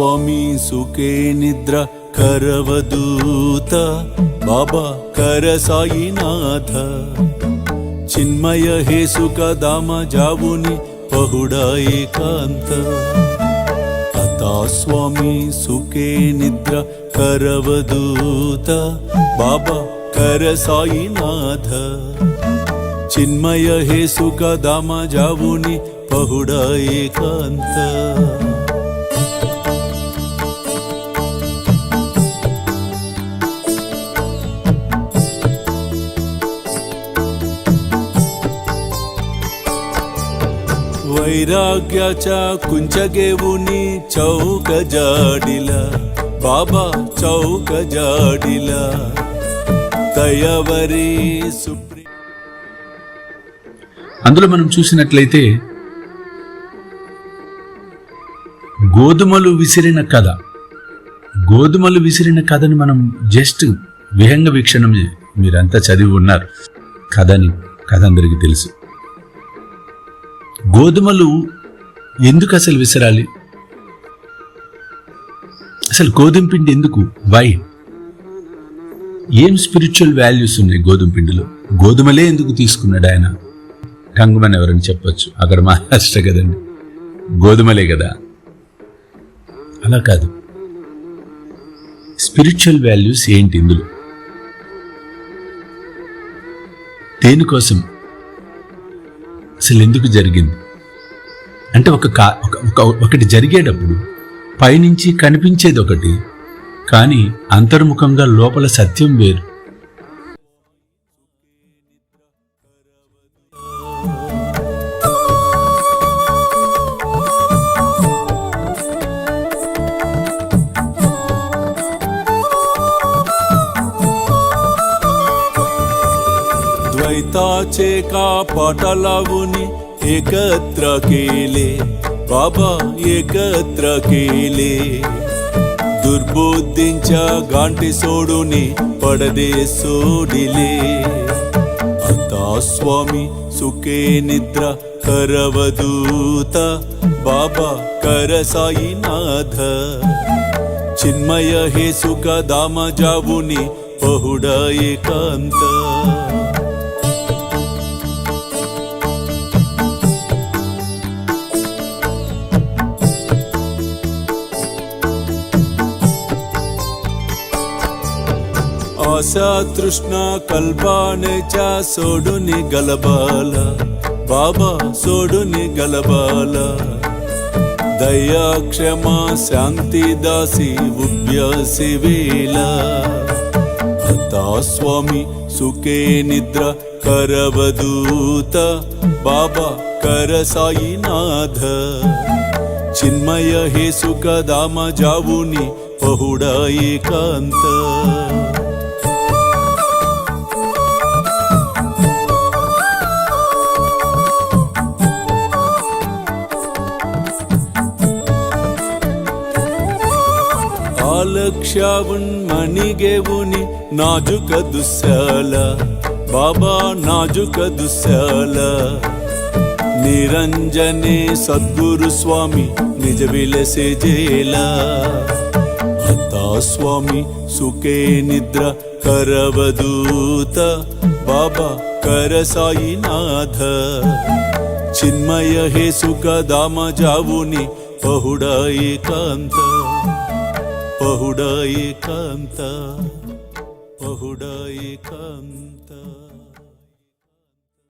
स्वामी सुखे निद्रा करवदूत बाबा कर साईनाथ चिन्मय हे सुख धाम जाऊनी पहुडा एकांत आता स्वामी सुखे निद्रा करवदूत बाबा कर साईनाथ चिन्मय हे सुख धाम जाऊनी पहुडा एकांत वैराग्याच्या कुंचगेवुनी चौक जाडिला बाबा चौक जाडिला दयावरी सुप्री అందులో మనం చూసినట్లయితే గోధుమలు విసిరిన కథని మనం జస్ట్ విహంగ వీక్షణం మీరంతా చదివి ఉన్నారు. కథ అందరికీ తెలుసు. గోధుమలు ఎందుకు అసలు విసరాలి? అసలు గోధుమ పిండి ఎందుకు? వై? ఏం స్పిరిచువల్ వాల్యూస్ ఉన్నాయి గోధుమ పిండిలో? గోధుమలే ఎందుకు తీసుకున్నాడు ఆయన? టంగుమని ఎవరని చెప్పొచ్చు, అక్కడ మహారాష్ట్ర కదండి, గోధుమలే కదా. అలా కాదు, స్పిరిచువల్ వాల్యూస్ ఏంటి ఇందులో? దేనికోసం అసలు ఎందుకు జరిగింది అంటే ఒకటి జరిగేటప్పుడు పైనుంచి కనిపించేది ఒకటి, కానీ అంతర్ముఖంగా లోపల సత్యం వేరు. द्वैताचे का पाटालावूनी एकत्र केले बाबा एकत्र केले दुर्बुद्धींच्या गांठी सोडूनी पडदे सोडिले आता स्वामी सुखे निद्रा करवदूत बाबा कर साईनाथ चिन्मय हे सुख धाम जाऊनी पहुडा एकांत आशा तृष्णा कल्पानेच्या सोडून गलबाला बाबा सोडून गलबाला दया क्षमा शांती दासी उभ्यासी वेला आता स्वामी सुखे निद्रा करवदूत बाबा कर साईनाथ चिन्मय हे सुख धाम जाऊनी पहुडा एकांत लक्षावून मणिगेवुनी नाजुक दुस्याल बाबा नाजुक दुस्याल निरंजने सद्गुरु स्वामी निज विलसे जेला आता स्वामी सुखे निद्रा करवदूत बाबा कर साईनाथ चिन्मय हे सुख धाम जाऊनी पहुडा एकांत पहुडा एकांत पहुडा एकांत